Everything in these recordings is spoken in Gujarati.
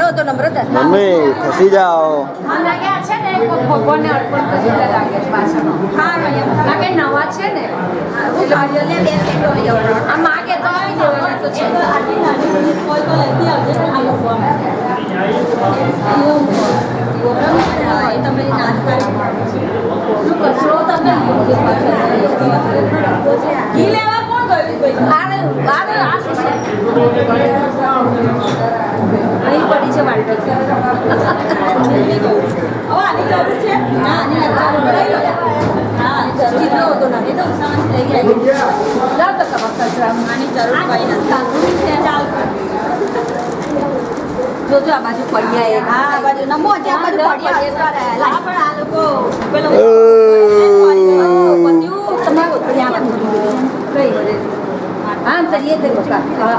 નાનો હતો નમ્રતા. મમ્મી ખસી જાઓ. આના કે છે ને ભગવાનને અર્પણ કરી લાગે છે પાછળ. હા ના કે નવા છે ને કાજલને બે સેટો આ માગે તો આવી દેવાના તો છે. કોઈ તો લેતી આવજે ને આ લોકો તમે નાસ્તા શું કચરો તમે ઘી લેવા કોણ ગયું? આને આને આ શું છે? અહીં પડી છે બાલ્ટી. હવે આની જરૂર છે? ના આની હા કેટલો હતો ના એ તો ઉસામાંથી લઈ ગયા. લાવ તો કબાબ કચરા આની જરૂર કઈ નથી. જોજો આ બાજુ પડ્યા એ. હા આ બાજુ નમો છે આ બાજુ પડ્યા લા પણ આ લોકો પેલો પત્યું તમારો ત્યાં કઈ વડે હા તરીએ તે બકા હા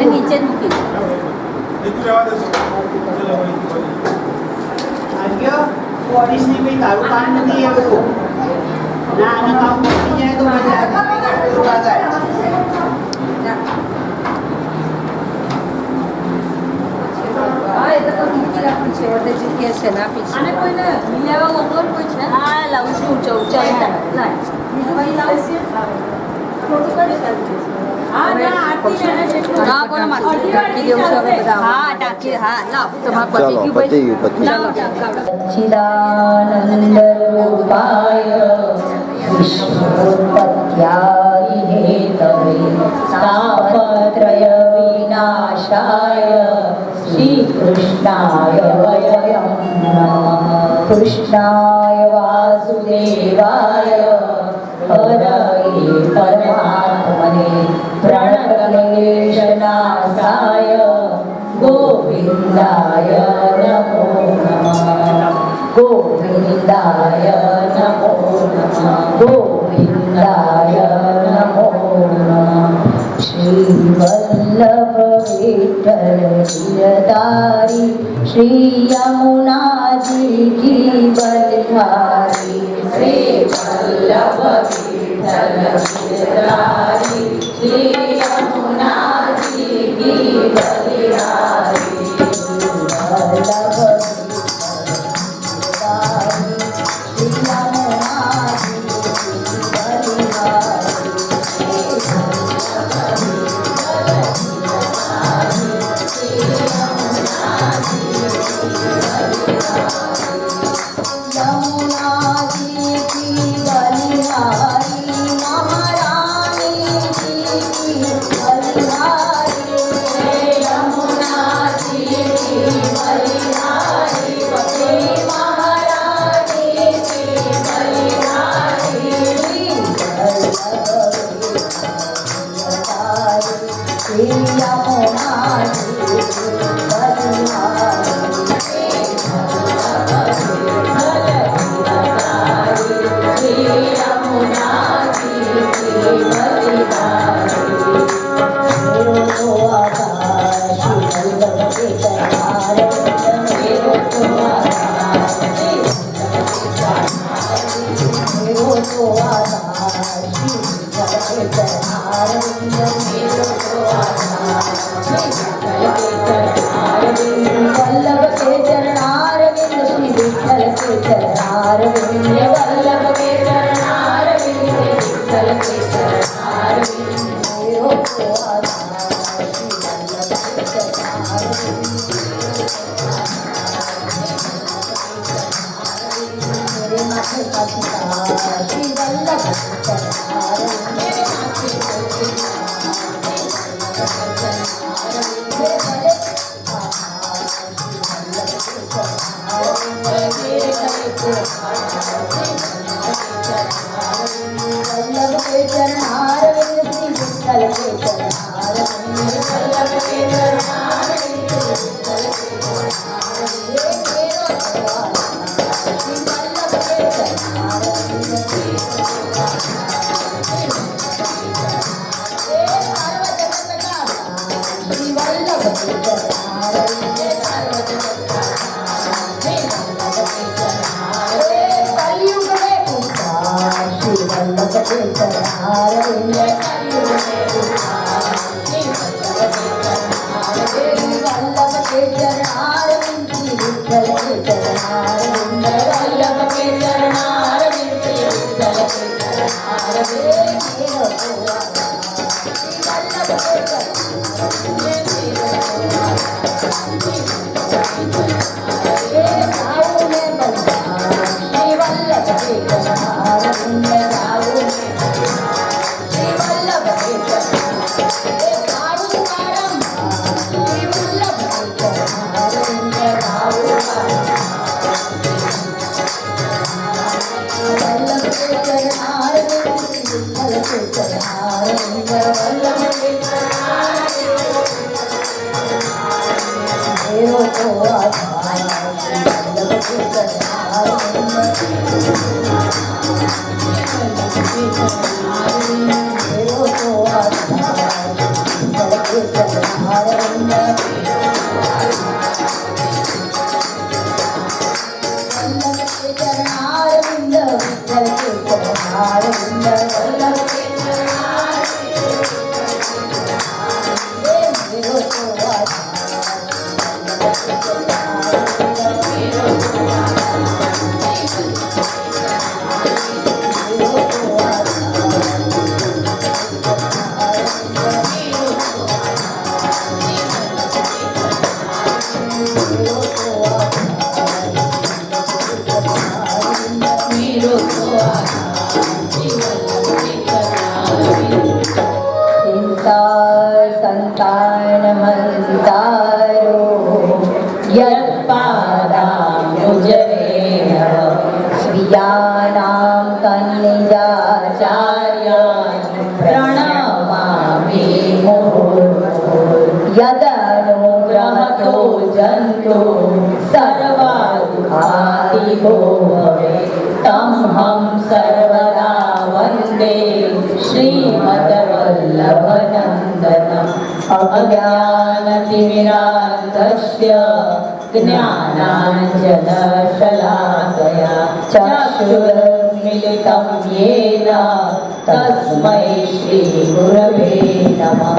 એ નીચે જ મૂકી પોલીસની કોઈ તારું કામ નથી એ બધું ના આના કામ પતી જાય તો મજા જાય. હા એ તો મૂકી રાખું છે વધે જગ્યા છે ને આપીશ અને કોઈને લેવા મોકલો કોઈ છે હા લાવું છું ચૌચા બીજું કઈ લાવશે હા ના આરતી ના કોના માં ટાંકી દેવું છે હવે બધા હા ટાંકી હા લાવ તમાર પતિ ગયું ભાઈ चिदानंद रूपाय विष्णुपत्याय हेतवे तापत्रय विनाशाय श्री कृष्णाय वयं नमः. कृष्णाय वासुदेवाय हरये परमात्मने प्रणतक्लेशनाशाय गोविन्दाय नमो नमः. गोविन्दाय नमो नमः. गोविन्दाय नमो नमः. श्रीवल्लभ विठ्ठल गिरधारी श्री यमुनाजी की बलिहारी. श्री वल्लभ विठ्ठल गिरधारी श्री यमुनाजी की बलिहारी. वल्लभ चरणारविंद विठ्ठल के चरणारविंद वल्लभ के चरणारविंद विठ्ठल के चरणारविंद यदनुग्रहतो जंतो सर्वादुखातिगो तं हम सर्वदा वन्दे श्रीमद्वल्लभनन्दनम् अज्ञानतिमिरान्धस्य ज्ञानाञ्जनशलाकया चक्षुरुन्मिलितं येन तस्मै श्रीगुरवे नमः।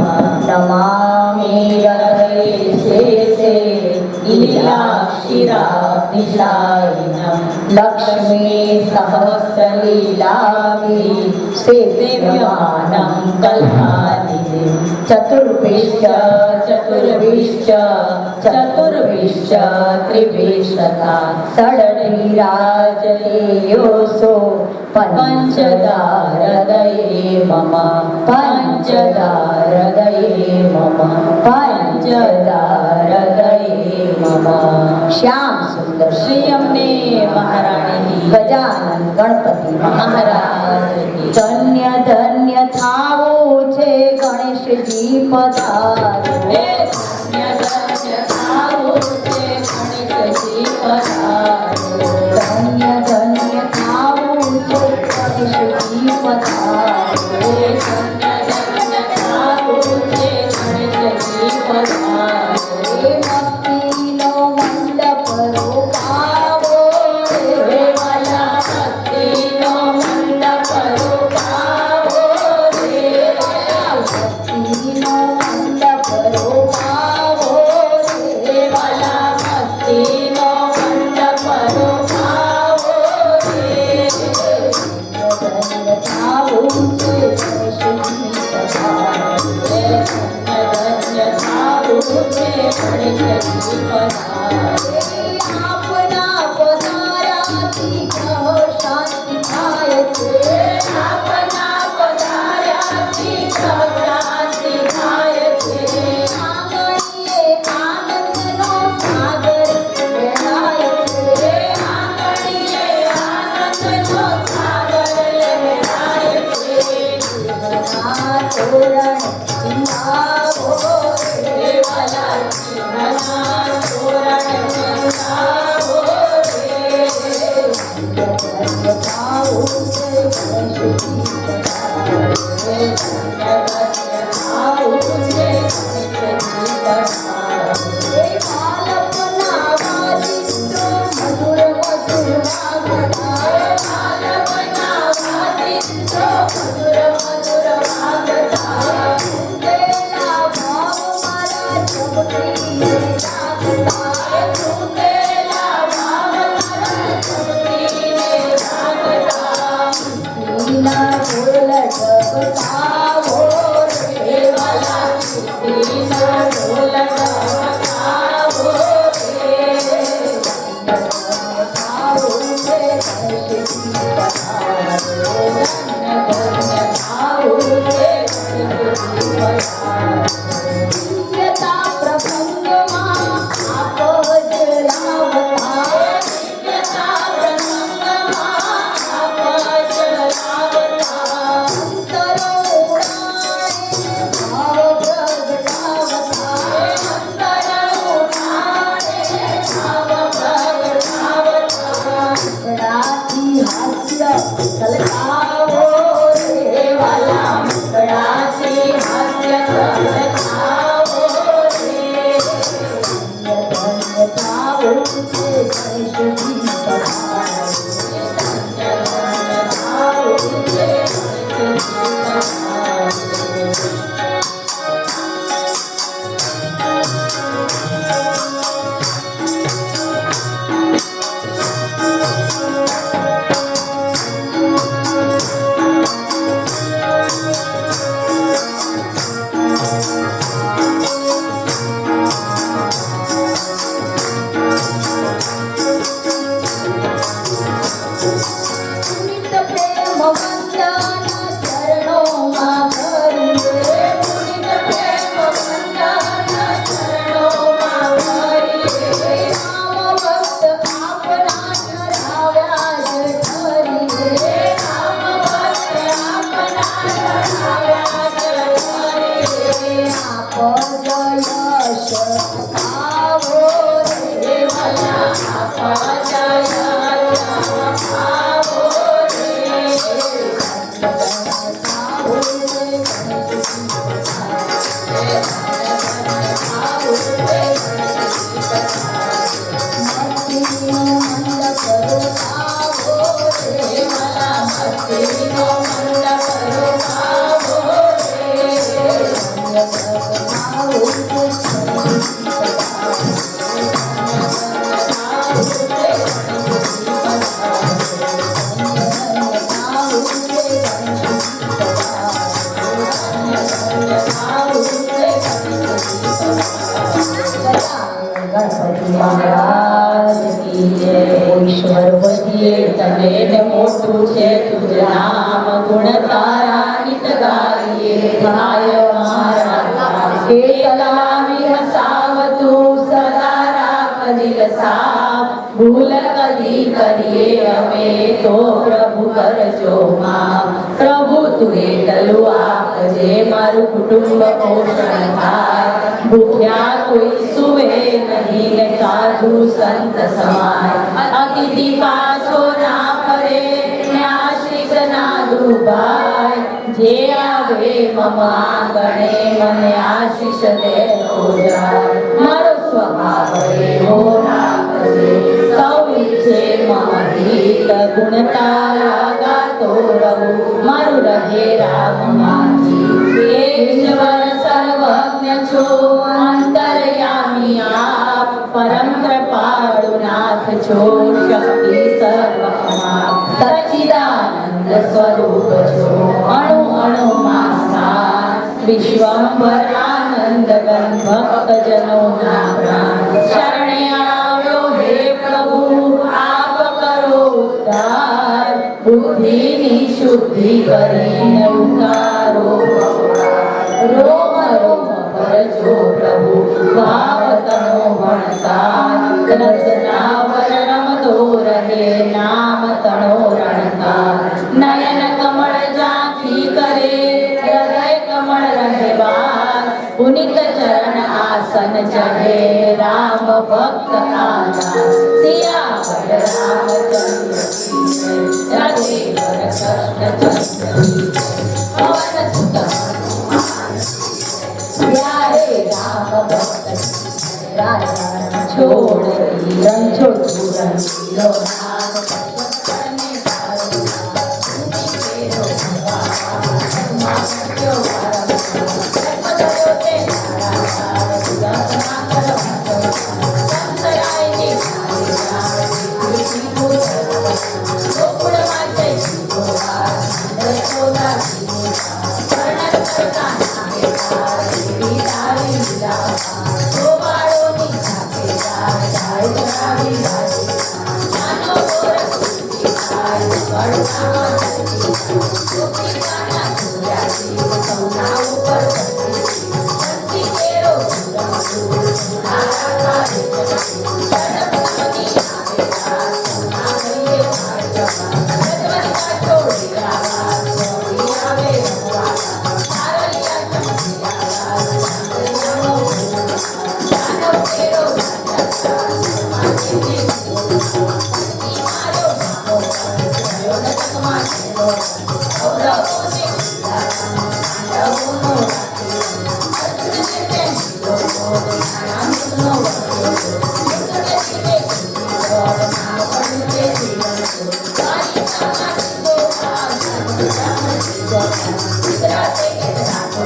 नमामि हरे शेषे लीलाक्षिराब्धिशायिनं लक्ष्मी सहस्रलीलाभि सेव्यमानं कल्पानिधिं चतुर्भिश्च चतुर्भिश्च त्रिभिस्तथा षड्विराजतेयोऽसो पञ्चदारदये मम पञ्चदारदये मम पञ्चदारदये मम। श्याम सुंदर श्री अम्बे महाराणी गजानन गणपति महाराज धन्य धन्य थावो छे गणेशजी पधारो धन्य धन्य थावो छे गणेशजी पधारो धन्य धन्य थावो छे गणेशजी पधारो धन्य धन्य थावो छे गणेशजी पधारो भक्तिनो मंडप रोकावो रे वाला भक्तिनो मंडप रोकावो रे वाला भक्तिनो मंडप रोकावो रे वाला भक्तिनो मंडप रोकावो रे धन्य थावो छे गणेशजी पधारो धन्य थावो छे गणेशजी पधारो आपना पधाराથી ગ્રહ શાંતિ થાય છે આપના પધારાથી ગ્રહ શાંતિ થાય છે આંગણીએ આનંદનો સાગર વહેરાય છે આંગણીએ આનંદનો સાગર વહેરાય છે ઘરના તોરણ ચિંતાવો રે વાલા ઘરના તોરણ ચિંતાવો રે ધન્ય થાવો છે ગણેશજી પધારો ધન્ય થાવો છે ગણેશજી પધારો બાલકના વાજિંત્રો મધુર મધુર વાગતા બાલકના વાજિંત્રો મધુર મધુર વાગતા ઉંદેલા ભાવ મારા જગતી જાગતા પધારો છે ગણેશજી પધારો પધારો છે ગણેશજી પધારો પુનિત પ્રેમ વંદના ચરણોમાં ભરીએ પુનિત પ્રેમ વંદના ચરણોમાં ભરીએ રામ ભક્ત આપના ધરાવ્યા જ ધરીએ રામ ભક્ત આપના ધરાવ્યા જ ધરીએ આપ જયશ આવો રે ભલા આપ જયશ આવો ગણપતિ મહારાજ કી જય ઈશ્વર વધીએ તને ને મોટું છે તુજ નામ ગુણ તારા નિત ગાઈએ ગાય મારા કેતલા વિહસાવ તું સદા રાખ દિલ સાફ ભૂલ કદી કરીએ અમે તો પ્રભુ કરજો માં પ્રભુ તું એટલું આપજે મારું કુટુંબ પોષણ થાય ભૂખ્યા કોઈ સુવે નહીં ને સાધુ સંત સમાય અતિથિ પાછો ના ફરે ને આશ્રિત ના દુભાય જે આવે મમ આંગણે મને આશીષ દેતો જાય મારો સ્વભાવ એવો રાખજે સૌ ઈચ્છે મમ હિત ગુણ તારા ગાતો રહું મારું રહે રામ માજી ઈશ્વર સર્વજ્ઞ છો અંતર્યામી આપ પરમ કૃપાળુ નાથ છો શક્તિ સર્વમાં સચ્ચિદાનંદ સ્વરૂપ છો અણુ અણુમાં સ્થાન વિશ્વંભર આનંદ ઘન ભક્ત જનોના પ્રાણ શરણે આવ્યો હે પ્રભુ આપ કરો ઉદ્ધાર બુદ્ધિની શુદ્ધિ કરીને ઉતારો રોમ રોમ ભરજો પ્રભુ ભાવતનો ભણતા રચનાવર રમતો રહે નામ તણો રણતા નયન કમળ ઝાંખી કરે હૃદય કમળ રહે વાસ પુનિત ચરણ આસન ચઢે રામ ભક્ત આના સિયાવર રામચંદ્ર કી જય રાધે વર કૃષ્ણ ચંદ્ર કી જય પવન સુત प्यारे राम भक्त राजा छोड़ रण छोड़ रण लो नाम करने पारो तेरो भगवान क्यों परम पदयो ते नारा सुदर्शना करो संतराय ने कृष्ण को गोकुल माते गोपाल यशोदा की वर्णन करता ગુજરાતે રાખો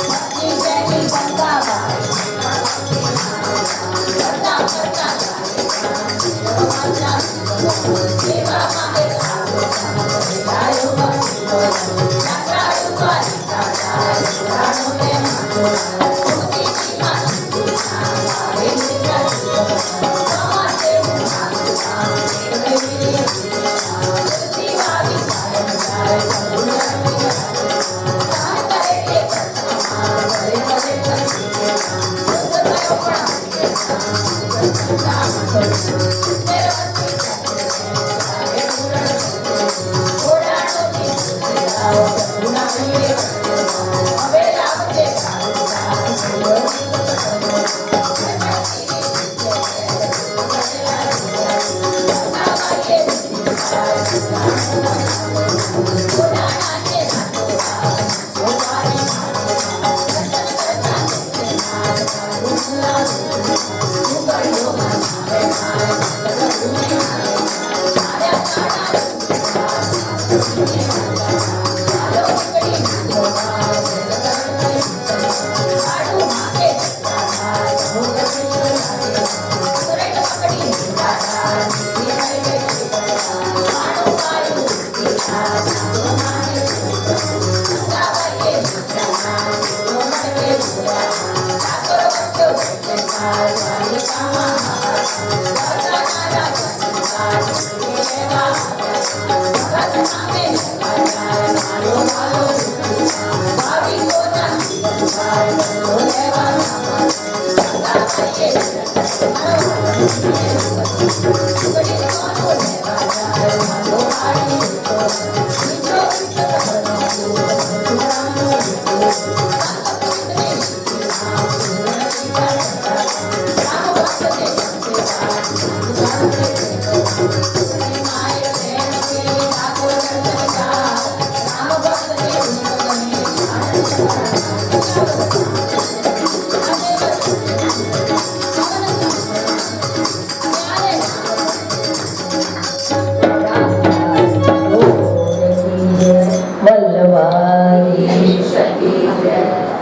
ભક્તિ જેની ગંગાબાઈ કરતા કરતા સેવા માટે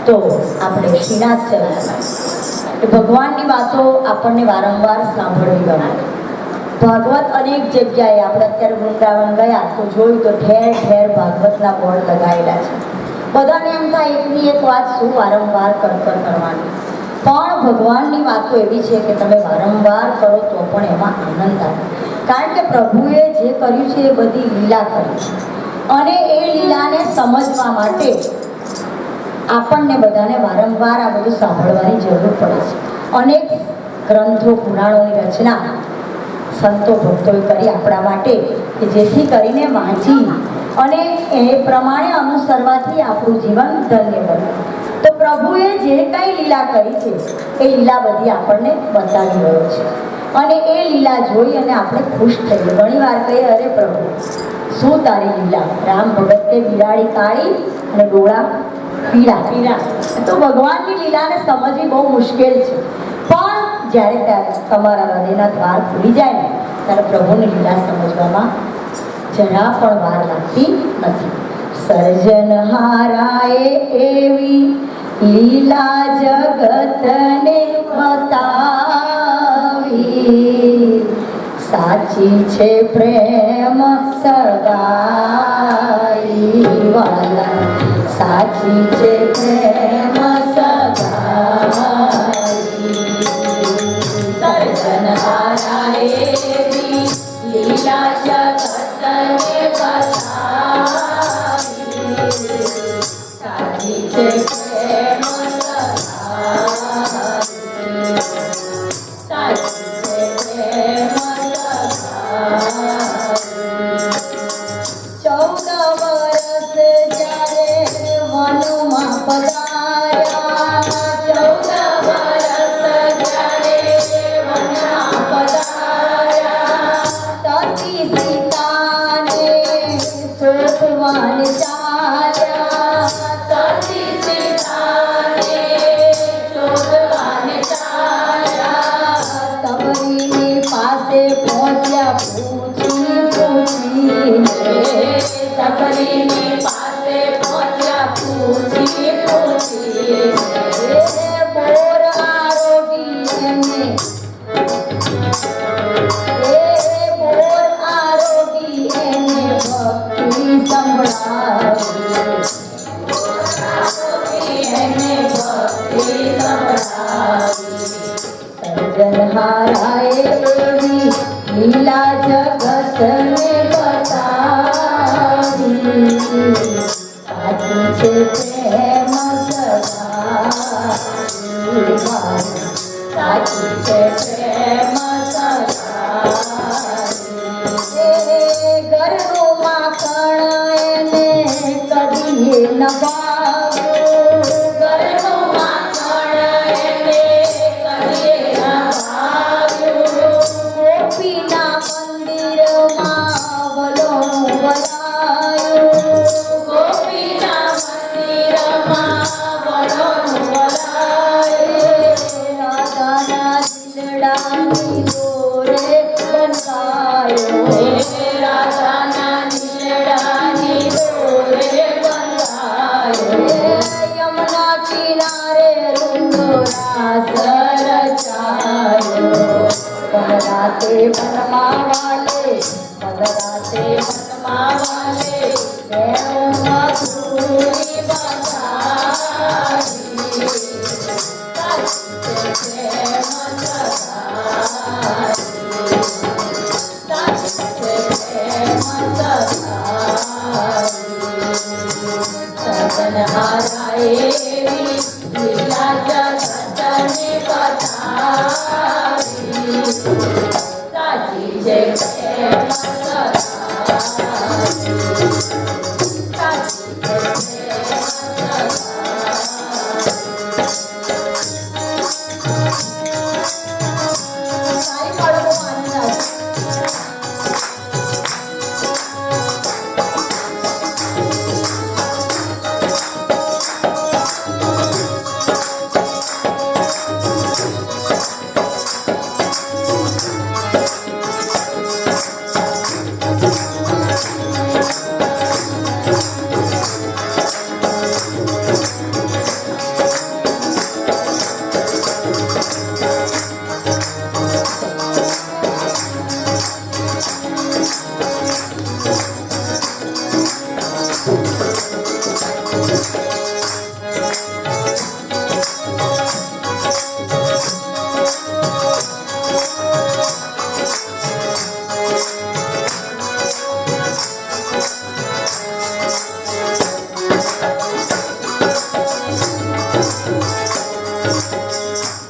તો આપણે શ્રીનાથ ચલાવ્યા એ ભગવાનની વાતો આપણને વારંવાર સાંભળવી ગમે. ભાગવત અનેક જગ્યાએ આપણે અત્યારે વૃંદાવન ગયા તો જોયું તો ઠેર ઠેર ભાગવતના બોર્ડ લગાવેલા છે. બધાને એમ થાય એકની એક વાત શું વારંવાર કરવાની, પણ ભગવાનની વાતો એવી છે કે તમે વારંવાર કરો તો પણ એમાં આનંદ આવે. કારણ કે પ્રભુએ જે કર્યું છે એ બધી લીલા કરી છે અને એ લીલાને સમજવા માટે આપણને બધાને વારંવાર આ બધું સાંભળવાની જરૂર પડે છે. અનેક ગ્રંથો પુરાણોની રચના સંતો ભક્તોએ કરી આપણા માટે કે જેથી કરીને વાંચી અને એ પ્રમાણે અનુસરવાથી આપણું જીવન ધન્ય બને. તો પ્રભુએ જે કંઈ લીલા કરી છે એ લીલા બધી આપણને બતાવી રહ્યો છે અને એ લીલા જોઈ અને આપણે ખુશ થઈએ. ઘણી વાર કહીએ અરે પ્રભુ શું તારી લીલા, રામ ભગત કે બિલાડી કાળી અને ડોળા પીળા. તો ભગવાનની લીલાને સમજવી બહુ મુશ્કેલ છે, પણ જ્યારે ત્યારે તમારા હૃદયના દ્વાર ખુલી જાય ને ત્યારે પ્રભુની લીલા સમજવામાં જરા પણ વાર લાગતી નથી. સર્જનહારાએ એવી લીલા જગતને બતાવી, સાચી છે પ્રેમ સગાઈ વાલા, સાચી છે પ્રેમ સગાઈ. સર્જનહારાએ એવી લીલા જગતને બતાવી, સાચી છે પ્રેમ સગાઈ, સાચી છે પ્રેમ સગાઈ. 14 વર્ષ જ્યારે વનમાં પધાર્યા, 14 વર્ષ જ્યારે વનમાં પધાર્યા, સતી એને બોલ આરોગી એને ભક્તિ સંભળાવી એને ભક્તિ સંભળાવી સર્જનહારાએ એવી લીલા જગતને બતાવી સાચી છે પ્રેમ સદા સાચી છે પ્રેમ ઘરનું માખણ એને કદી ન ભાવ્યું ઘરનું માખણ એને કદી ન ભાવ્યું ગોપીના મંદિરમાં વલોણું વલાયું ગોપીના મંદિરમાં વલોણું વલાયું રાધાના દિલડાની દોરે બંધાયો રાધાના દિલડાની દોરે બંધાયો યમુના કિનારે રૂંધોરા સરચાયો પદરાતે મનમાં વાલે પદરાતે મનમાં વાલે વેણુમાં ધૂળી બંધાવી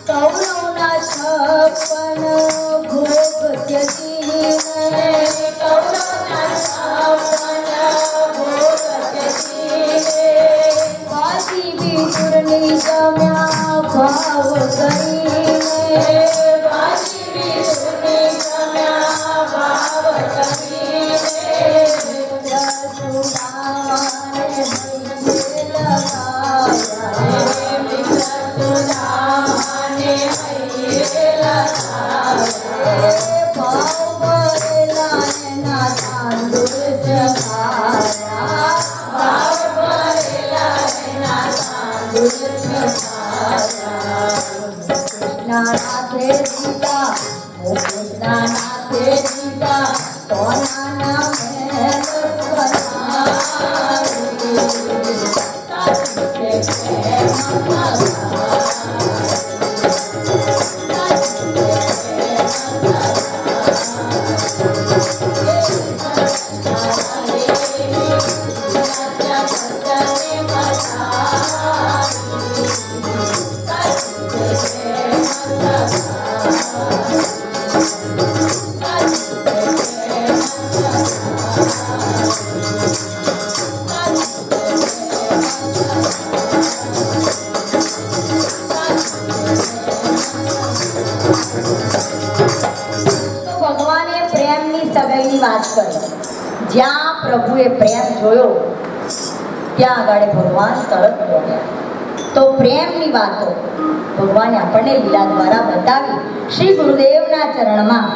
કૌરવના છપ્પન ભોગ ત્યજીને કૌરવના છપ્પન ભોગ ત્યજીને વાજી વિદુરની જમ્યા ભાવ કરીને વાજી વિદુરની જમ્યા ભાવ કરીને સુદામાને હૈયે લગાયા સુદામાને હૈયે લગાયા ભાવ ભરેલા એના તાંદુળ ચઢાયા ભાવ ભરેલા એના તાંદુળ ચઢાયા કૃષ્ણનાથે દીધા કૃષ્ણનાથે દીધા સોનાના મહેલ વાત કરી જ્યાં પ્રભુએ પ્રેમ જોયો ત્યાં આગળ ભગવાન તરત બોલ્યા. તો પ્રેમની વાતો ભગવાને આપણને લીલા દ્વારા બતાવી. શ્રી ગુરુદેવના ચરણમાં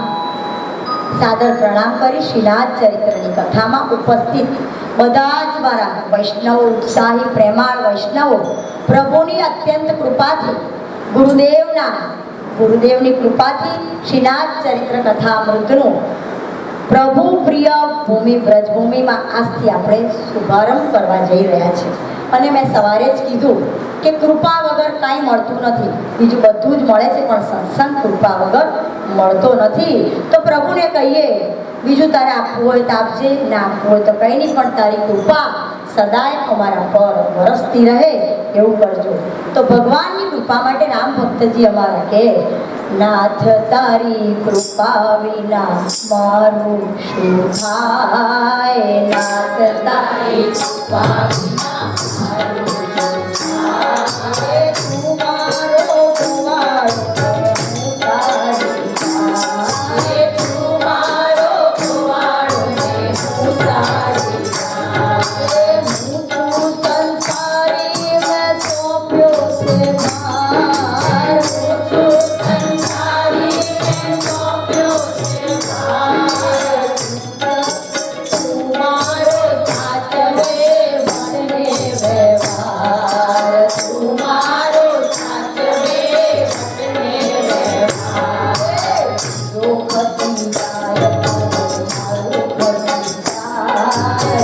સાદર પ્રણામ કરી શ્રીનાથ ચરિત્રની કથામાં ઉપસ્થિત બધા જ મારા વૈષ્ણવો, ઉત્સાહી પ્રેમાળ વૈષ્ણવો, પ્રભુની અત્યંત કૃપાથી ગુરુદેવના ગુરુદેવની કૃપાથી શ્રીનાથ ચરિત્ર કથામૃતનું પ્રભુ પ્રિય ભૂમિ બ્રજભૂમિમાં આજથી આપણે શુભારંભ કરવા જઈ રહ્યા છીએ. અને મેં સવારે જ કીધું કે કૃપા વગર કાંઈ મળતું નથી. બીજું બધું જ મળે છે પણ સત્સંગ કૃપા વગર મળતો નથી. તો પ્રભુને કહીએ બીજું તારે આપવું હોય તો આપજે, ના આપવું હોય તો કંઈ નહીં, પણ તારી કૃપા સદાય અમારા પર વરસતી રહે એવું કરજો. તો ભગવાનની કૃપા માટે રામ ભક્તજી અમારા કે નાથ તારી કૃપા વિના મારું શું થાય, નાથ તારી કૃપા વિના મારું શું થાય, તું મારો કુંવારો હું તારી થાય, તું મારો કુંવારો ને હું તારી થાય, હું તું સંસારી મેં સોંપ્યો છે ભાર, હું તું સંસારી મેં સોંપ્યો છે ભાર, તું મારો સાચવે મને વ્યવહાર, તું મારો સાચવે મને વ્યવહાર, જો ખસી જાય તો મારું ખસી જાય,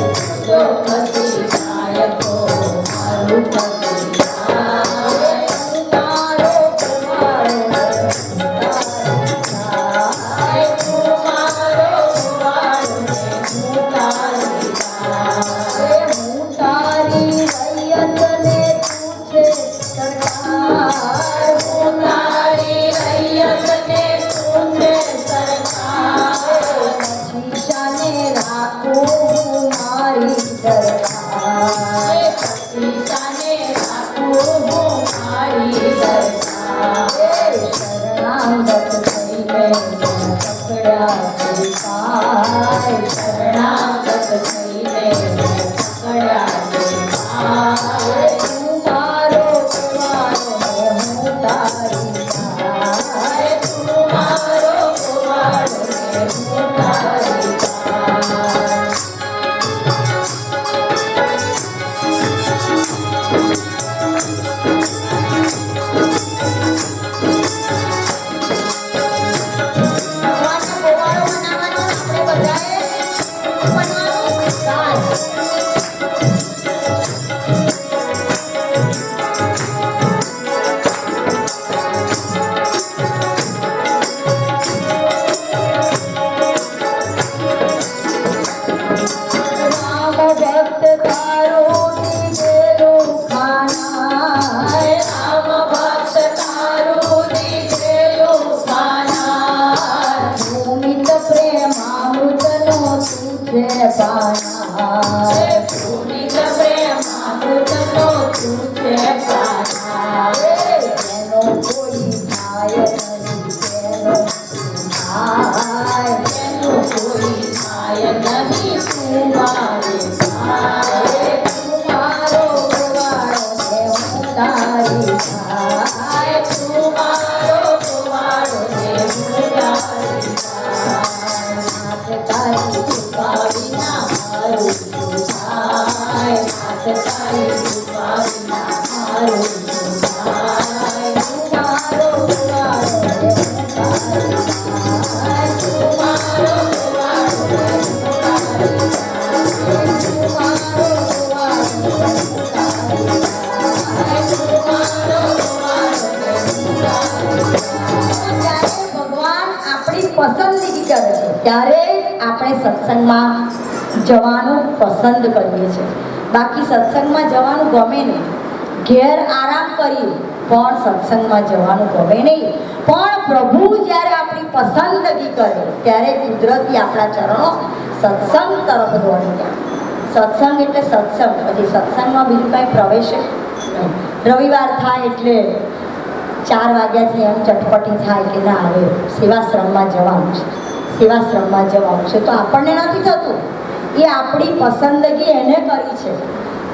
જો ખસી જાય તો મારું ખસી જાય, તું મારો કુંવારો થાય, તું મારો કુંવારો ને હું તારી થાય, હું તારી રૈયતને તું છે સરકાર, હું તારી રૈયતને તું છે સરકાર, પછી શાને રાખું હું મારી સરકાર, પછી શાને રાખું હું મારી સરકાર, શરણાગત થઈને પકડ્યા પાય, શરણાગત થઈને પકડ્યા પાય, તું મારો કુંવારો ને હું તારી થાય, તું મારો કુંવારો ને હું તારી થાય. ભગવાનનો ગોવાળો મનાવવાનો આપણે બધાએ બનવાનું સાજ. રામ ભક્ત તારું દીધેલું ખાના, રામ ભક્ત તારું દીધેલું ખાના, ભૂમિત પ્રેમામૃતનો તું છે પાના, ભૂમિત પ્રેમામૃતનો તું છે પાના, તેનો કોઈ થાય નહીં, તેનો થાય, તેનો કોઈ થાય નહીં, તું મારે થાય, તું મારો કુંવારો ને હું તારી થાય, તું મારો કુંવારો ને હું તારી થાય, નાથ તારી કૃપા વિના મારું શું થાય, નાથ તારી કૃપા વિના મારું શું થાય, તું મારો કુંવારો ને હું તારી થાય, તું મારો કુંવારો ને હું તારી થાય, તું મારો કુંવારો ને હું તારી થાય, તું મારો કુંવારો ને હું તારી થાય. જ્યારે ભગવાન આપણી પસંદગી કરે છે ત્યારે આપણે સત્સંગમાં જવાનું પસંદ કરીએ છીએ. બાકી સત્સંગમાં જવાનું ગમે નહીં, ઘેર આરામ કરીએ પણ સત્સંગમાં જવાનું ગમે નહીં. પણ પ્રભુ જ્યારે આપણી પસંદગી કરે ત્યારે કુદરતી આપણા ચરણો સત્સંગ તરફ દોડી જાય. સત્સંગ એટલે સત્સંગ, પછી સત્સંગમાં બીજું કાંઈ પ્રવેશ નહીં. રવિવાર થાય એટલે 4 વાગ્યાથી એમ ચટપટી થાય કે ના હવે સેવાશ્રમમાં જવાનું છે, સેવાશ્રમમાં જવાનું છે. તો આપણને નથી થતું, એ આપણી પસંદગી એને કરી છે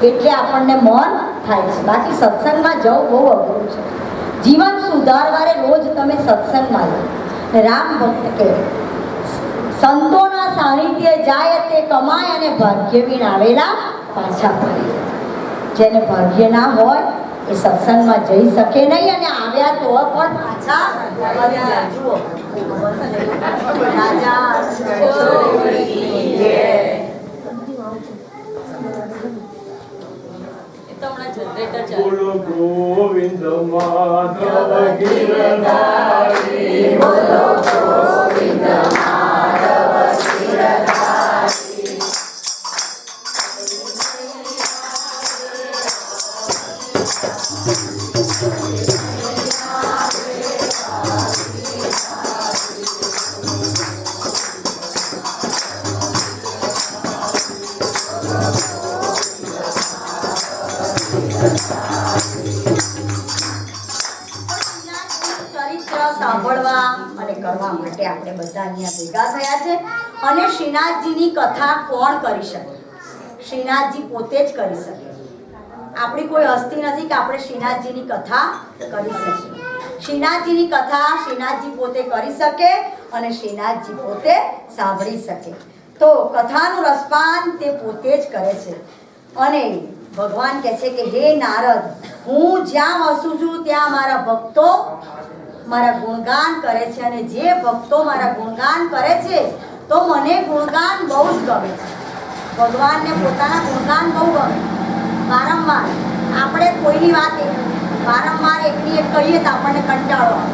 એટલે આપણને મન થાય છે. બાકી સત્સંગમાં જવું બહુ અઘરું છે. જીવન સુધારવારે રોજ તમે સત્સંગમાં લો. રામ ભક્ત કે સંતોના સાનિધ્ય જાય તે કમાય અને ભાગ્યવીન આવેલા પાછા ફરે. જેને ભાગ્ય ના હોય એ સત્સંગમાં જઈ શકે નહીં અને આવ્યા તો પણ પાછા પાછા ફરી જાય. જુઓ રાજા છોકરી એ તો હમણાં જનરેટર ચાલે. બોલો ગોવિંદ માધવ ગિરધારી બોલો ગોવિંદ માધવ ગિરધારી. ચરિત્ર સાંભળવા અને કરવા માટે આપણે બધા અહીંયા ભેગા થયા છે. અને શ્રીનાથજીની કથા કોણ કરી શકે? શ્રીનાથજી પોતે જ કરી શકે. આપણી કોઈ હસ્તી નથી કે આપણે શ્રીનાથજીની કથા કરી શકીએ. શ્રીનાથજીની કથા શ્રીનાથજી પોતે કરી શકે અને શ્રીનાથજી પોતે સાંભળી શકે. તો કથાનું રસપાન તે પોતે જ કરે છે. અને ભગવાન કહે છે કે હે નારદ, હું જ્યાં વસું છું ત્યાં મારા ભક્તો મારા ગુણગાન કરે છે. અને જે ભક્તો મારા ગુણગાન કરે છે તો મને ગુણગાન બહુ જ ગમે છે. ભગવાનને પોતાના ગુણગાન બહુ ગમે. વારંવાર આપણે કોઈની વાત વારંવાર એકની એક કહીએ તો આપણને કંટાળો આવે.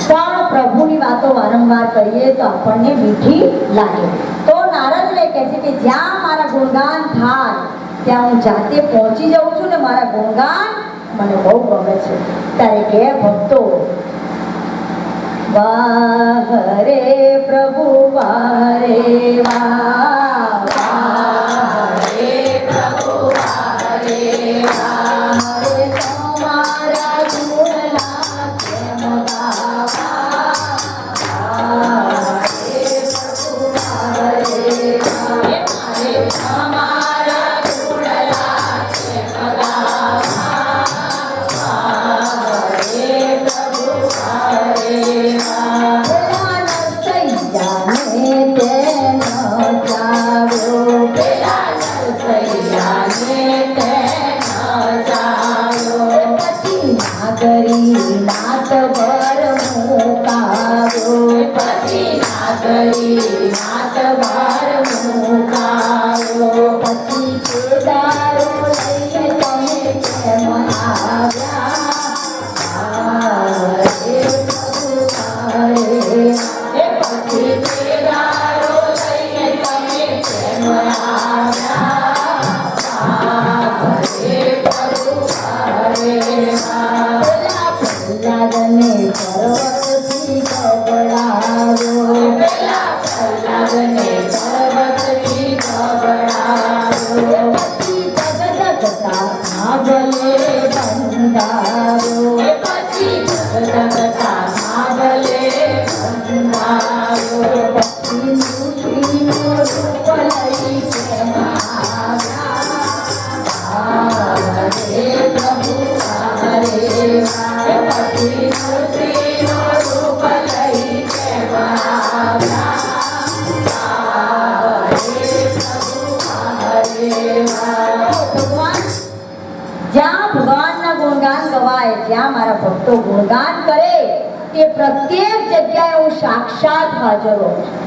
પણ પ્રભુની વાતો વારંવાર કરીએ તો આપણને મીઠી લાગે. તો નારદને કહે છે કે જ્યાં મારા ગુણગાન થાય ત્યાં હું જાતે પહોંચી જાઉં છું ને મારા ગુણગાન મને બહુ ગમે છે. ત્યારે કે ભક્તો, વાહ રે પ્રભુ વાહ રે વાહ, વાહ રે પ્રભુ વાહ રે વાહ, રે તમારા ગુણના કેમ ગાવા, વાહ રે પ્રભુ વાહ રે વાહ, રે તમારા ગુણના કેમ ગાવા, વાહ રે પ્રભુ વાહ રે વાહ. નાથ ભર મુકાવ્યો, પછી કેદારો લઈને તમે કેમ આવ્યા, હે પ્રભુ હરે. પછી કેદારો લઈને તમે કેમ આવ્યા, હે પ્રભુ હરે. પ્રહલાદને પર્વતથી ગભરાવ્યો, પ્રહલાદને પર્વતથી ગભરાવ્યો. પછી જગદગતા ભાભલે બંધાવ્યો, પછી જગદગતા ભાભલે બંધાવ્યો. પછી ઋષિનો રૂપ લઈ કેમ આવ્યા, હરે પ્રભુ હરે. પછી ઋષિનો રૂપ લઈ કેમ આવ્યા, હરે પ્રભુ હરે. ભગવાન, જ્યાં ભગવાનના ગુણગાન ગવાય, જ્યાં મારા ભક્તો ગુણગાન કરે તે પ્રત્યેક જગ્યાએ હું સાક્ષાત હાજર હોઉં છું.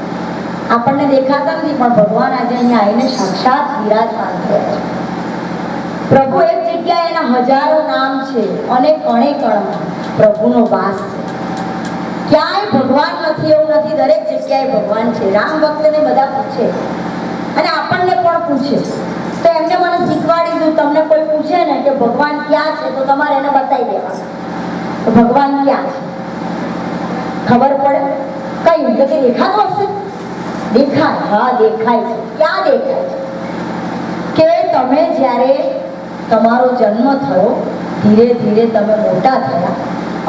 આપણને દેખાતા નથી પણ ભગવાન આજે અહીંયા આવીને સાક્ષાત વિરાજમાન થયા છે. પ્રભુ એક જગ્યાએ એના હજારો નામ છે અને કણે કણમાં પ્રભુનો વાસ છે. ક્યાંય ભગવાન નથી એવું નથી, દરેક જગ્યાએ ભગવાન છે. રામ ભક્તને બધા પૂછે અને આપણને પણ પૂછે તો એમને મને શીખવાડી દીધું, તમને કોઈ પૂછે ને કે ભગવાન ક્યાં છે તો તમારે એને બતાવી દેવાનું તો ભગવાન ક્યાં છે ખબર પડે. કઈ તો કે દેખાતો હશે, દેખાય, હા દેખાય છે. ક્યાં દેખાય છે? કે તમે જ્યારે તમારો જન્મ થયો, ધીરે ધીરે તમે મોટા થયા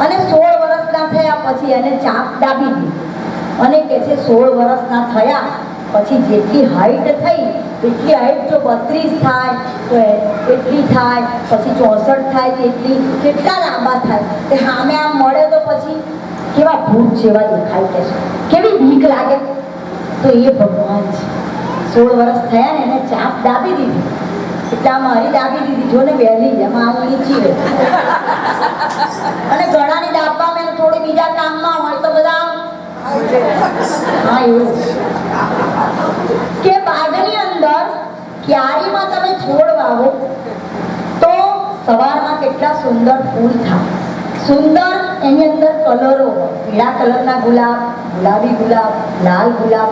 અને 16 વર્ષના થયા પછી એને ચાપ દાબી દીધી અને કે છે 16 વર્ષના થયા પછી જેટલી હાઈટ થઈ એટલી હાઈટ જો 32 થાય તો એટલી થાય, પછી 64 થાય તેટલી, કેટલા લાંબા થાય તે સામે આમ મળે તો પછી કેવા ભૂત જેવા દેખાય, કે છે કેવી બીક લાગે. તો એ ભગવાન છે. 16 વર્ષ થયા ને એને ચાપ દાબી દીધી એટલે આ મારી દાબી દીધી જો ને વહેલી જ એમાં હું નીચી રહી અને ઘણાની દાબવામાં એને થોડી બીજા કામમાં હોય તો બધા હા એવું કે બાગની અંદર ક્યારીમાં તમે છોડ વાવો તો સવારમાં કેટલા સુંદર ફૂલ થાય સુંદર એની અંદર કલરો પીળા કલરના ગુલાબ ગુલાબી ગુલાબ લાલ ગુલાબ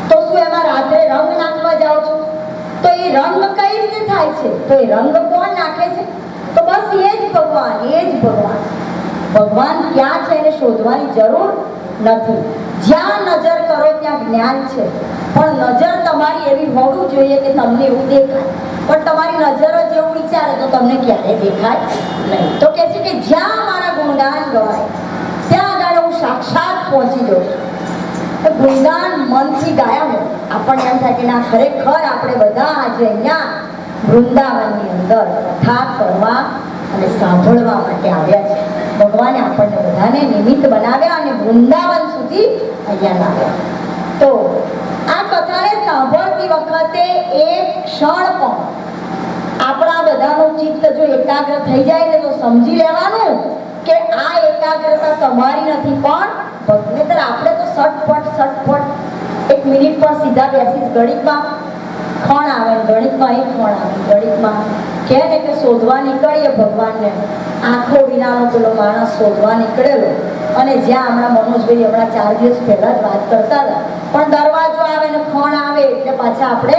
તો શું એમાં રાત્રે રંગ નાખવા જાઓ છો તો એ રંગ કઈ રીતે થાય છે તો એ રંગ કોણ નાખે છે તો બસ એ જ ભગવાન ભગવાન ક્યાં છે એને શોધવાની જરૂર નથી જ્યાં નજર કરો ત્યાં જ્ઞાન છે પણ નજર તમારી એવી હોવી જોઈએ કે તમને એવું દેખાય પણ તમારી નજર જ એવું વિચારે તો તમને ક્યારે દેખાય નહીં તો કહે છે કે જ્યાં મારા ગુણગાન ગવાય ત્યાં આગળ હું સાક્ષાત પહોંચી જાઉં છું ગુણગાન મનથી ગાયા હોય આપણને એમ થાય કે ના ખરેખર આપણે બધા આજે અહીંયા વૃંદાવનની અંદર કથા કરવા અને સાંભળવા માટે આવ્યા છે ભગવાને આપણને બધાને નિમિત્ત બનાવ્યા અને વૃંદાવન સુધી અહીંયા લાવ્યા તો આ કથાને સાંભળતી વખતે એક ક્ષણ પણ આપણા બધાનું ચિત્ત જો એકાગ્ર થઈ જાય ને તો સમજી લેવાનું કે આ એકાગ્રતા તમારી નથી પણ નહીંતર આપણે તો સટપટ એક મિનિટ પર સીધા બેસી ઘડીકમાં ખણ આવે ઘડીકમાં એક ખણ આવે ઘડીકમાં કહે ને કે શોધવા નીકળીએ ભગવાનને આંખો વિનાનો પેલો માણસ શોધવા નીકળેલો અને જ્યાં હમણાં મનોજભાઈ હમણાં 4 દિવસ પહેલા જ વાત કરતા હતા પણ દરવાજો આવે ને ખણ આવે એટલે પાછા આપણે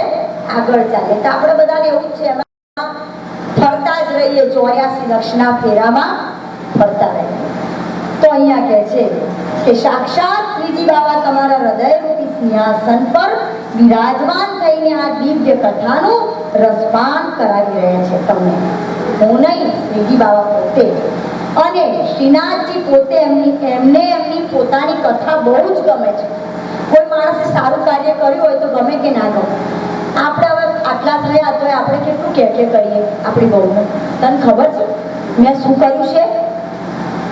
આગળ ચાલીએ તો આપણે બધાને એવું જ છે એમાં ફરતા જ રહીએ 84 લક્ષના ફેરામાં ફરતા રહીએ તો અહીંયા કહે છે કે સાક્ષાત શ્રીજી બાબા તમારા હૃદયરૂપી સિંહાસન પર વિરાજમાન થઈને આ દિવ્ય કથાનું રસપાન કરાવી રહ્યા છે તમને હું નહીં શ્રીજી બાબા પોતે અને શ્રીનાથજી પોતે એમની પોતાની કથા બહુ જ ગમે છે કોઈ માણસે સારું કાર્ય કર્યું હોય તો ગમે કે ના ગમે આપણે હવે આટલા થયા તો આપણે કેટલું કે કરીએ આપણી બહુને તને ખબર છે મેં શું કર્યું છે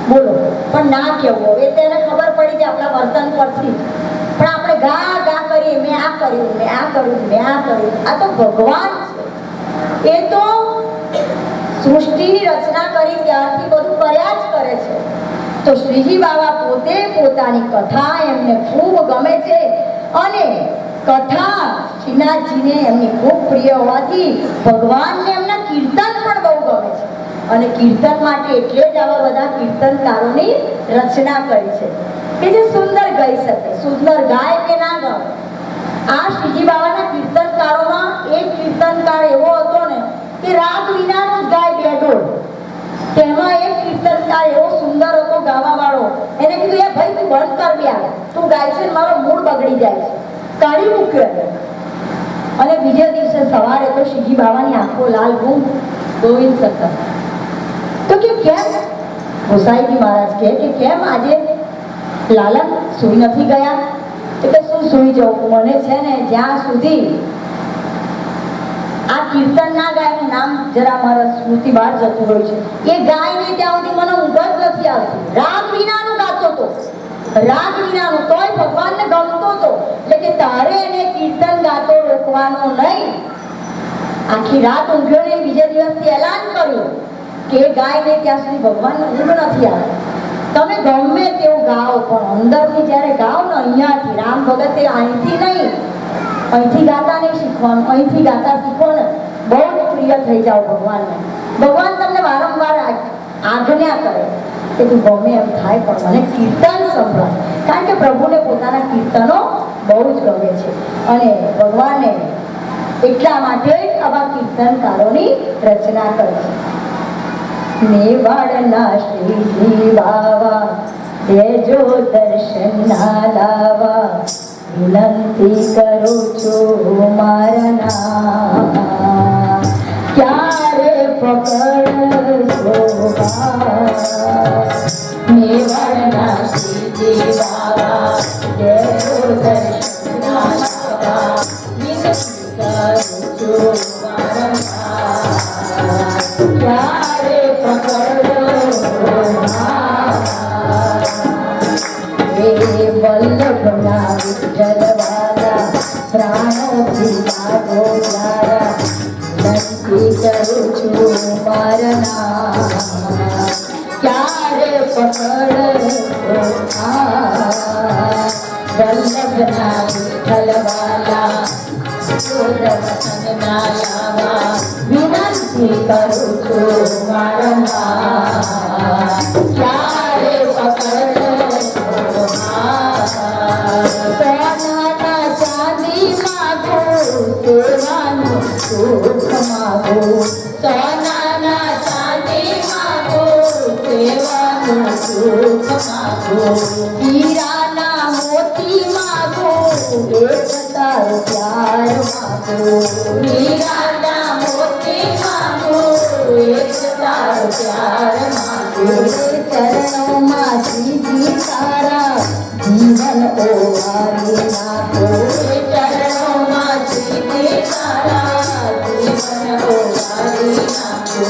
બોલો પણ ના કેવું હવે તેને ખબર પડી કે આપણા વર્તન પરથી પણ આપણે ગા કરીએ મેં આ કર્યું આ તો ભગવાન છે એ તો સૃષ્ટિની રચના કરી ત્યારથી બધું કર્યા જ કરે છે તો શ્રીજી બાબા પોતે પોતાની કથા એમને ખૂબ ગમે છે અને કથા શ્રીનાથજીને એમની ખૂબ પ્રિય હોવાથી ભગવાનને એમના કીર્તન પણ બહુ ગમે છે અને કીર્તન માટે એટલે જ આવા બધા કીર્તનકારોની રચના કરી છે કે જે સુંદર ગાઈ શકે સુંદર ગાય કે ના ગાય આ શ્રીજી બાબાના કીર્તનકારોમાં એક કીર્તનકાર એવો હતો ને કે રાગ વિનાનું જ ગાય બેડોળ તેમાં એક કીર્તનકાર એવો સુંદર હતો ગાવા વાળો એને કીધું એ ભાઈ તું બંધ કર બે તું ગાય છે મારો મૂડ બગડી જાય છે કાઢી મૂક્યો અને બીજે દિવસે સવારે તો શ્રીજી બાબાની આંખો લાલ ગુમ ગોવિંદ સતત તો કે કેમ ગોસાઈજી મહારાજ કે કેમ આજે લાલન સૂઈ નથી ગયા તો કે શું સૂઈ જવું મને છે ને જ્યાં સુધી આ કીર્તન ના ગાય નું નામ જરા મારા સ્મૃતિ બહાર જતું હોય છે એ ગાય ને ત્યાં સુધી મને ઊંઘ જ નથી આવતી રાગ વિનાનું ગાતો હતો રાગ વિનાનું તોય ભગવાનને ગમતો હતો એટલે કે તારે એને કીર્તન ગાતો રોકવાનો નહીં આખી રાત ઊંઘ્યો ને બીજા દિવસથી એલાન કર્યું કે ગાય ને ત્યાં સુધી ભગવાનને ઊંઘ નથી આવે તમે ગમે તેવું ગાઓ પણ અંદરથી જ્યારે ગાઓ ને અહીંયાથી રામ ભગતે અહીંથી નહીં અહીંથી ગાતા નહીં શીખવાનું અહીંથી ગાતા શીખો ને બહુ જ પ્રિય થઈ જાઓ ભગવાનને ભગવાન તમને વારંવાર આજ્ઞા કરે કે તું ગમે એમ થાય પણ મને કીર્તન સંભળાય કારણ કે પ્રભુને પોતાના કીર્તનો બહુ જ ગમે છે અને ભગવાને એટલા માટે જ આવા કીર્તનકારોની રચના કરી છે મેવાડના શ્રીજી બાવા દેજો દર્શન ના લાવા વિનંતી કરું છું મારા નામ ક્યારે પકડશો મેવાડના શ્રીજી બાવા દેજો દર્શન ના લાવા વિનંતી કરું છું મારા નામ ક્યારે વલ્લભના વિઠ્ઠલવાલા પ્રાણો પિતા ગોરારા નંદી વલ્લભના વિઠ્ઠલવાલા વસનના લાવા વિનંતી કરું છું વારંવાર ક્યારે પકડો સોનાના ચાંદી માગું સેવાનું સુખ માગું સોનાના ચાંદી માગું સેવાનું સુખ માગું હીરાના મોતી માગું એક તારો પ્યાર માગું હીરાના મોતી માગું એક તારો પ્યાર માગું ચરણોમાં સીધી તારા જીવન ઓવારી નાખો ચરણોમાં સીધી તારા જીવન ઓવારી નાખો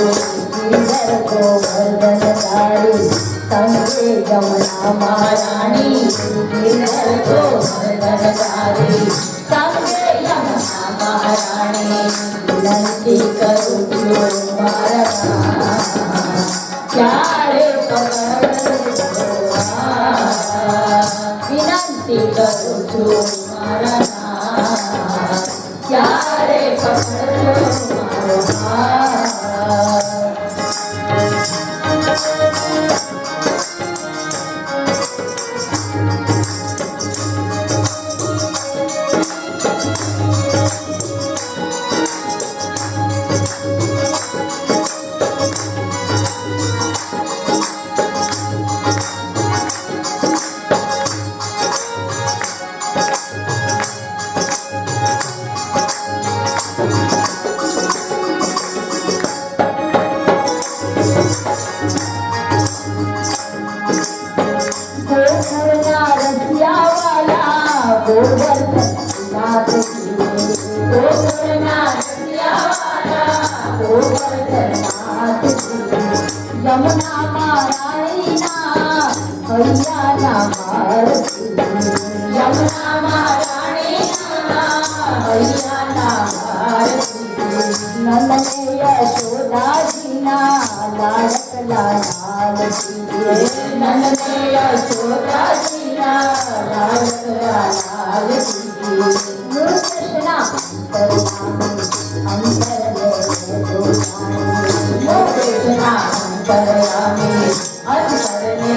ગિરધર ગોવર્ધન તારી સંગે જમના મહારાણી ગિરધર ગોવર્ધન તારી સંગે જમના મહારાણી વિનંતી કરું છું મારા ક્યારે વિનંતી કરું છું મારા ક્યારે પકડજો મારો ગોવર્ધના રસિયાવાલા ગોવર્ધનનાથ ગોવર્ધના રસિયાવાલા ગોવર્ધનનાથ યમુનામાં રાણીના હૈયાના મારતી યમુનામાં રાણીના હૈયાના મારતી નંદને યશોદાજીના લાડકલા લાલજી નંદને યશોદાજીના લાડકલા લાલજી કૃષ્ણ અંતરયામી અંતરને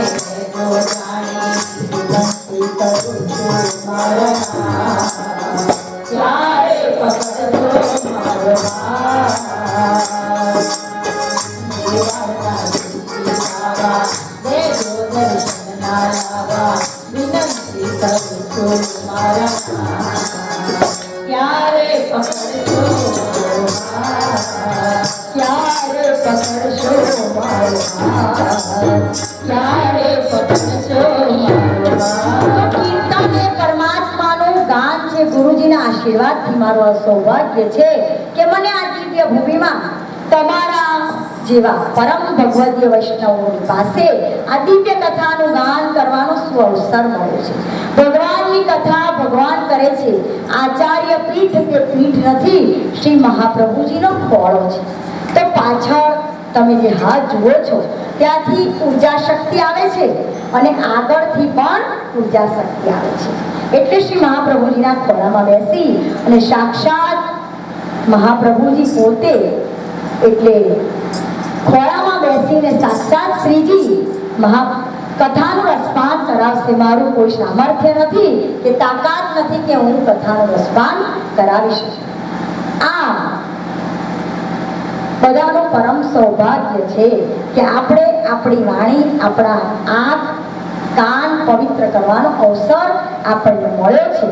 તો જાણી વિનંતી કરું છું મારા ક્યારે પકડજો મારા વિનંતી કરું છું મારા ક્યારે પકડજો ક્યારે પકડશો ક્યારે પકડશો કીર્તન એ પરમાત્માનું ગાન છે. ગુરુજીના આશીર્વાદથી મારું આ સૌભાગ્ય છે કે મને આ દિવ્ય ભૂમિમાં તમારા જેવા પરમ ભગવદીય વૈષ્ણવોની પાસે આ દિવ્ય કથાનું ગાન કરવાનો સુઅવસર મળ્યો છે. ભગવાનની કથા ભગવાન કરે છે. આચાર્ય પીઠ તે પીઠ નથી, શ્રી મહાપ્રભુજીનો ખોળો છે. તો પાછળ તમે જે હાથ જુઓ છો ત્યાંથી ઉર્જા શક્તિ આવે છે અને આગળથી પણ ઉર્જા શક્તિ આવે છે. એટલે શ્રી મહાપ્રભુજીના ખોળામાં બેસી અને સાક્ષાત મહાપ્રભુજી પોતે એટલે ખોળામાં બેસીને સાક્ષાત શ્રીજી કથાનું રસપાન કરાવશે. મારું કોઈ સામર્થ્ય નથી કે તાકાત નથી કે હું કથાનું રસપાન કરાવી શકું. આ બધાનું પરમ સૌભાગ્ય છે કે આપણે આપણી વાણી, આપણા આંખ કાન પવિત્ર કરવાનો અવસર આપણને મળ્યો છે.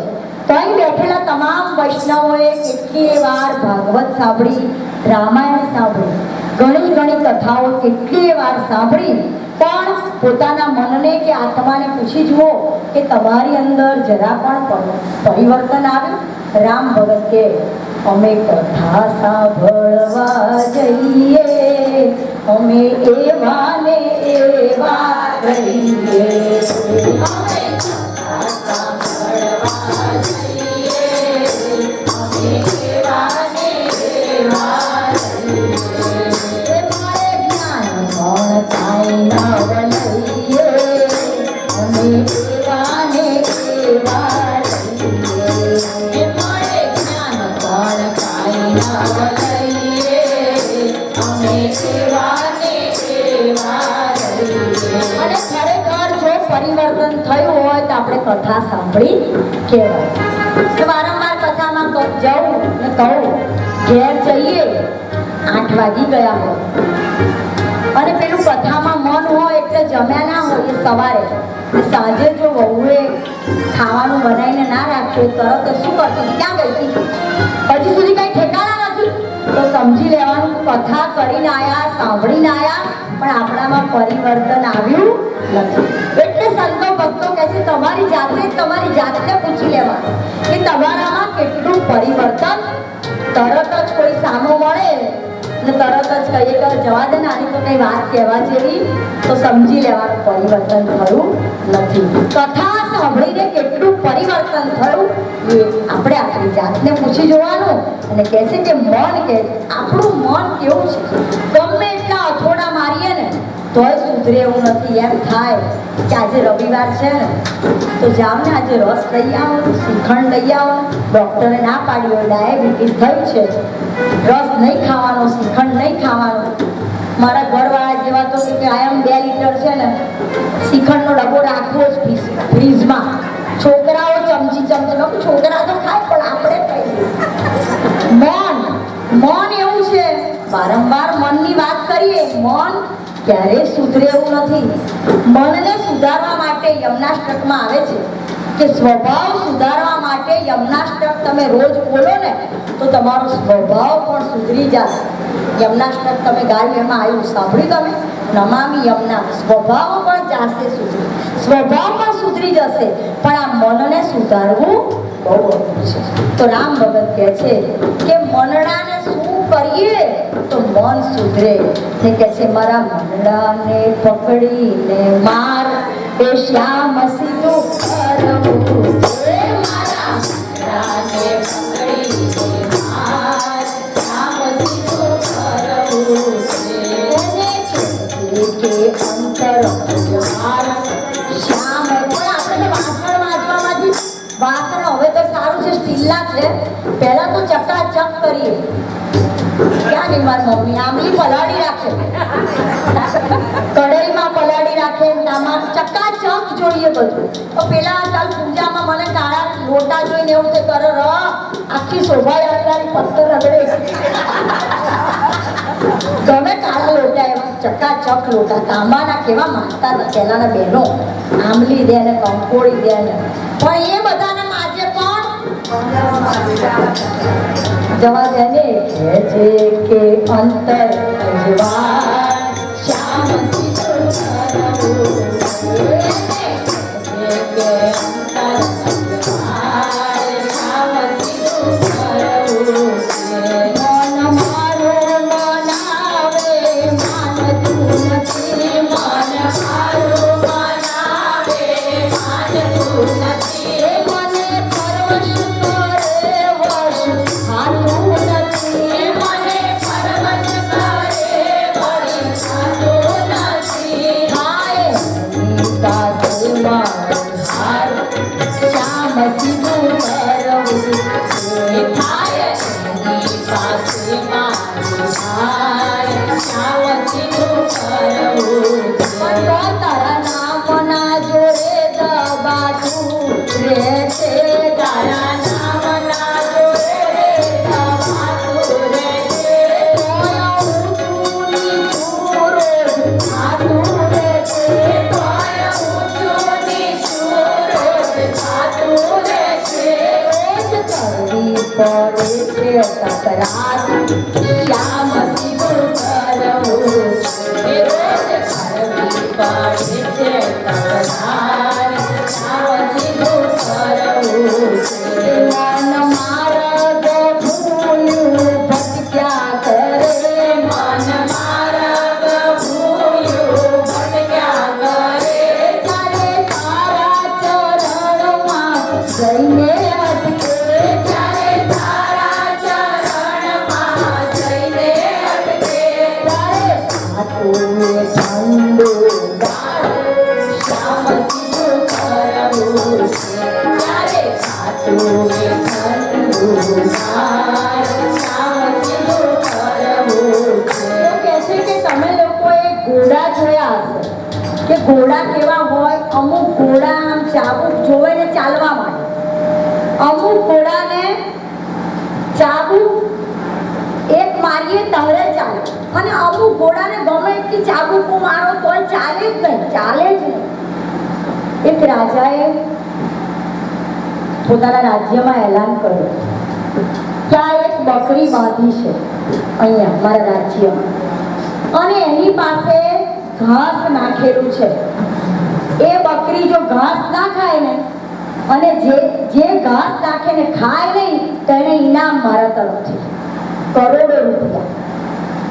તો અહીં બેઠેલા તમામ વૈષ્ણવોએ કેટલી વાર ભાગવત સાંભળી, રામાયણ સાંભળી, ઘણી ઘણી કથાઓ કેટલી વાર સાંભળી, પણ પોતાના મનને કે આત્માને પૂછી જુઓ કે તમારી અંદર જરા પણ પરિવર્તન આવ્યું. રામ ભગત કે અમે કથા સાંભળવા જઈએ, અમે એવા ને એવા રહીએ. અમે કથા સાંભળવા જઈએ, અમે એવા ને એવા રહીએ. મારે જ્ઞાન પણ કાંઈ ન વલઈએ. અને ખરેખર જો પરિવર્તન થયું હોય તો આપણે કથા સાંભળી કહેવાય. તો વારંવાર કથામાં જાઉં ને કહું ઘેર જઈએ 8 વાગી ગયા હોય અને પેલું કથામાં મન હોય એટલે જમ્યા ના હોય એ સવારે, સાંજે જો વહુએ ખાવાનું બનાવીને ના રાખ્યું તરત જ શું કરતી હતી, ક્યાં ગઈ હતી, હજી સુધી કઈ ઠેકાણા નથી, તો સમજી લેવાનું કથા કરીને આયા, સાંભળીને આયા, પણ આપણામાં પરિવર્તન આવ્યું નથી. એટલે સંતો ભક્તો કહે છે તમારી જાતને પૂછી લેવાનું કે તમારામાં કેટલું પરિવર્તન. તરત જ કોઈ સામો મળે ને તરત જ કહીએ કે જવા દે ને આની તો કઈ વાત કહેવા જેવી, તો સમજી લેવાનું પરિવર્તન થયું નથી. કથા સાંભળીને કેટલું પરિવર્તન થયું એ આપણે આપણી જાતને પૂછી જોવાનું. અને કહે છે કે મન કે આપણું મન કેવું છે, ગમે એટલા અથોડા મારીએ ને તોય સુધરે એવું નથી. એમ થાય કે આજે રવિવાર છે ને તો જાઓ ને આજે રસ લઈ આવો, શ્રીખંડ લઈ આવો. ડૉક્ટરે ના પાડ્યું હોય ડાયાબિટીસ થયું છે, રસ નહીં ખાવાનો, શ્રીખંડ નહીં ખાવાનો. મારા ઘરવાળા જેવા તો કે આયમ 2 લીટર છે ને શ્રીખંડનો ડબ્બો રાખવો જ ફ્રીજમાં. છોકરાઓ ચમચી છોકરા તો ખાય પણ આપણે કહીએ મન એવું છે. વારંવાર મનની વાત કરીએ, મન ક્યારેય સુધરે એવું નથી. મનને સુધારવા માટે યમનાષ્ટકમાં આવે છે કે સ્વભાવ સુધારવા માટે યમનાષ્ટક તમે રોજ બોલો ને તો તમારો સ્વભાવ પણ સુધરી જાય. યમનાષ્ટક તમે ગાયું એમાં આવ્યું, સાંભળ્યું તમે? નમામી યમના. સ્વભાવ પણ જાશે સુધરી, સ્વભાવ પણ સુધરી જશે, પણ આ મનને સુધારવું બહુ અઘરું છે. તો રામ ભગત કહે છે કે મનડાને શું કરીએ તો મન સુધરે. ને કહે છે મારા મનડાને પકડીને માર એ શ્યામ સીધું કરવું, મારા મનડાને પકડીને માર શ્યામ સીધું કરવું, કે અંતર શ્યામ. પણ આપણે વાસણ વાંચવામાંથી વાસણ હવે તો સારું છે, સ્ટીલના છે. પહેલા તો ચકાચક કરીએ. ક્યાં નહીં મારી મમ્મી આંબલી પલાળી રાખે, કઢાઈમાં પલાળી રાખે, આમાં ચકાચક જોઈએ બધું. તો પેલા ચાલ પૂજામાં મને કાળા લોટા જોઈને એવું તે કરે આખી શોભાયાત્રાની પત્તર રગડે. ગમે કાળા લોટા એવા ચકાચક લોટા તાંબાના કેવા માગતા હતા પહેલાના બહેનો, આંબલી દે ને કંકોળી દે ને. પણ એ બધાને માજે પણ જવા દે ને છે કે અંતર અજવાળ શ્યામ સીધું કરવું, કે અંતર અજવાળ શ્યામ સીધું કરવું, મન મારું મનાવે માનતું નથી, મન મારું મનાવે માનતું નથી, મને પરવશ કરે વશ ખાતું નથી, મને પરવશ કરે વશ ખાતું નથી, હાય ગીતા દેવા શ્યામ સીધું કરવું, થાય ગીતા દેવા શ્યામ સીધું કરવું, તારા નામના જોડે દબાતું રે છે, તારા નામના જોડે દબાતું રે છે, તોય ઊંચું નીચું રોજ થાતું રે છે, તોય ઊંચું નીચું રોજ થાતું રે છે, રોજ કરવી પડે છે તકરાર શ્યામ સીધું કરવું, રોજ કરવી પડે છે તકરાર શ્યામ સીધું કરવું, મન માર્ગ ભૂલ્યું ભટક્યા કરે, મન માર્ગ ભૂલ્યું ભટક્યા કરે, ત્યારે તારા ચરણમાં જઈને અટકે, ત્યારે તારા ચરણમાં જઈને અટકે, ત્યારે સાચું ઠંડુ શ્યામ સીધું કરવું, ત્યારે સાચું ઠંડુ શ્યામ સીધું કરવું. તો કહે છે કે તમે લોકોએ ઘોડા જોયા હશે કે ઘોડા કેવા હોય. અમુક ઘોડા આમ ચાબુક જોવે ને ચાલવા માંડે, અમુક ઘોડાને ચાબુક એક મારીએ તારે ચાલે, અને અમુક ઘોડાને ગમે એટલી ચાબુકો મારો તોય ચાલે જ નહીં, ચાલે જ નહીં. એક રાજાએ પોતાના રાજ્યમાં એલાન કર્યું કે આ એક બકરી બાંધી છે અહીંયા મારા રાજ્યમાં, અને એની પાસે ઘાસ નાખેલું છે. એ બકરી જો ઘાસ ના ખાય ને, અને જે ઘાસ નાખે ને ખાય નહીં, તો એને ઇનામ મારા તરફથી કરોડો રૂપિયા.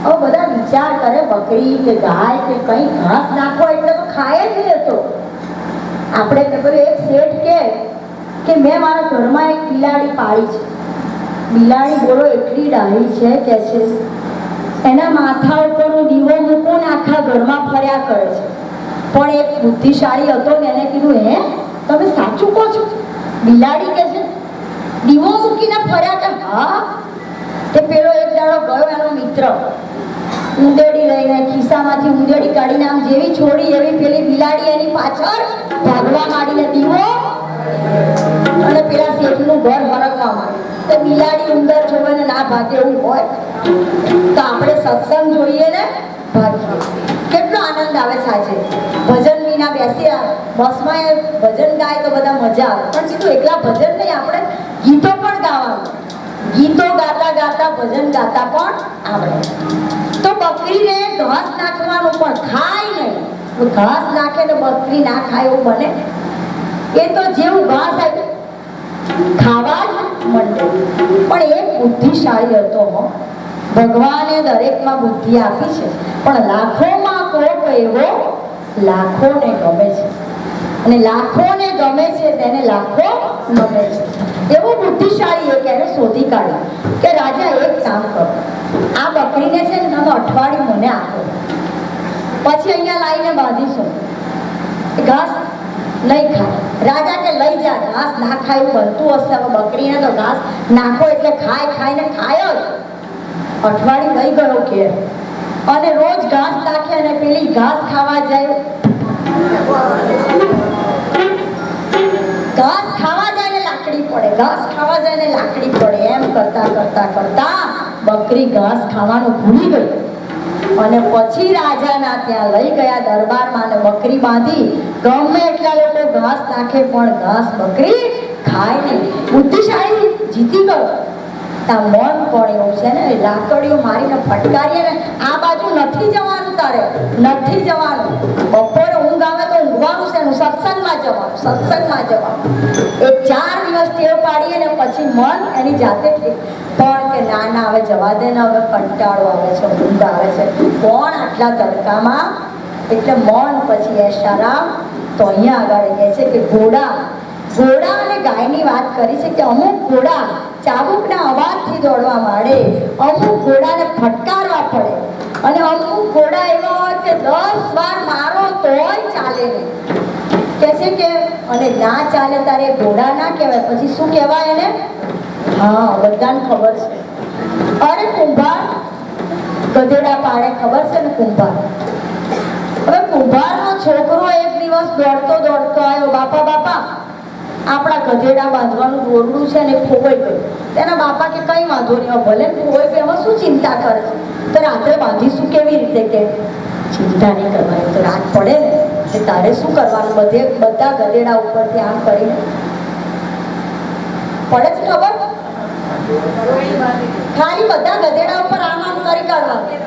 હવે બધા વિચાર કરે, બકરી કે ગાય કે કઈ ઘાસ નાખો એટલે તો ખાય જ નહીં. તો આપણે એક શેઠ કે મેં મારા ઘરમાં એક બિલાડી પાળી છે. બિલાડી બોલો એટલી ડાહી છે કે છે એના માથા ઉપર હું દીવો મૂકું ને આખા ઘરમાં ફર્યા કરે છે. પણ એક બુદ્ધિશાળી હતો ને એને કીધું, હે તમે સાચું કહો છો? બિલાડી કે છે દીવો મૂકીને ફર્યા કે? હા. તે પેલો એક દાડો ગયો એનો મિત્ર, ઉંદેડી લઈને ખિસ્સામાંથી ઉંદેડી કાઢીને આમ જેવી છોડી એવી પેલી બિલાડી એની પાછળ ભાગવા માંડીને દીવો અને પેલા શેઠનું ઘર હરકવા માંડી. તો બિલાડી ઉંદર જોવે ને ના ભાગે એવું હોય તો આપણે સત્સંગ જોઈએ ને ભાગીએ. કેટલો આનંદ આવે છે. આજે ભજન વિના બેસ્યા બસમાં એ ભજન ગાય તો બધા મજા આવે, પણ કીધું એકલા ભજન નહીં, આપણે ગીતો પણ ગાવાનું. ગીતો ગાતા ગાતા ભજન ગાતા પણ આવડે. તો બકરીને ઘાસ નાખવાનું પણ ખાય નહીં. ઘાસ નાખે ને બકરી ના ખાય એવું બને? એ તો જેવું ઘાસ આવ્યું ખાવા જ માંડે. પણ એક બુદ્ધિશાળી હતો. ભગવાને દરેકમાં બુદ્ધિ આપી છે, પણ લાખોમાં કોક એવો લાખોને ગમે છે, અને લાખોને ગમે છે તેને લાખો ગમે છે. એવું બુદ્ધિશાળી એક એને શોધી કાઢ્યું કે રાજા એક કામ કરો, આ બકરીને છે ને તમે અઠવાડિયું મને આપો, પછી અહીંયા લાવીને બાંધીશું. ઘાસ નહીં ખાય. રાજા કે લઈ જા, ઘાસ ના ખાય એવું બનતું હશે. હવે બકરીને તો ઘાસ નાખો એટલે ખાઈને ખાય જ. અઠવાડિયું લઈ ગયો કે, અને રોજ ઘાસ નાખે અને પેલી ઘાસ ખાવા જાય. ઘાસ ખાવા જાય ને લાકડી પડે, ઘાસ ખાવા જાય ને લાકડી પડે. એમ કરતા કરતા કરતા બકરી ઘાસ ખાવાનું ભૂલી ગઈ, અને પછી રાજાના ત્યાં લઈ ગયા દરબારમાં, અને બકરી બાંધી. ગમે એટલા લોકો ઘાસ નાખે પણ ઘાસ બકરી ખાય નહીં. બુદ્ધિશાળી જીતી ગયો. તા મન પણ એવું છે ને, લાકડીઓ મારીને ફટકારીએ ને, આ બાજુ નથી જવાનું, તારે નથી જવાનું. બપોરે ઊંઘ આવે તો ઊંઘવાનું છે, સત્સંગમાં જવાનું, સત્સંગમાં જવાનું. એ 4 દિવસ ટેવ પાડીએ ને પછી મન એની જાતે પણ કે ના ના હવે જવા દે ને, હવે કંટાળો આવે છે, ઊંઘ આવે છે, કોણ આટલા તડકામાં. એટલે મન પછી એશારામ તો અહીંયા આગળ કહે છે કે ઘોડા અને ગાયની વાત કરી છે કે અમુક ઘોડા ચાબુકના અવાજથી દોડવા માંડે, અમુક ઘોડાને ફટકારવા પડે, અને અમુક ઘોડા એવા હોય કે 10 વાર મારો તોય ચાલે નહીં. કે છે કે અને ના ચાલે તારે ઘોડા ના કહેવાય, પછી શું કહેવાય એને? હા, બધાને ખબર છે. અરે કુંભાર ગધેડા પાડે, ખબર છે ને કુંભાર? હવે કુંભારનો છોકરો એક દિવસ દોડતો આવ્યો, બાપા આપણા ગધેડા બાંધવાનું દોરડું છે ને ખોવાઈ ગયું. તેના બાપા કે કઈ વાંધો નહીં, ભલે ખોવાઈ ગયું, એમાં શું ચિંતા કરે છે, તો રાત્રે બાંધીશું કેવી રીતે? કે ચિંતા નહીં કરવાની, તો રાત પડે ને કે તારે શું કરવાનું, બધા ગધેડા ઉપરથી આમ કરીને પડે છે ખબર, ખાલી બધા ગધેડા ઉપર આમ કરી કાઢવાનું.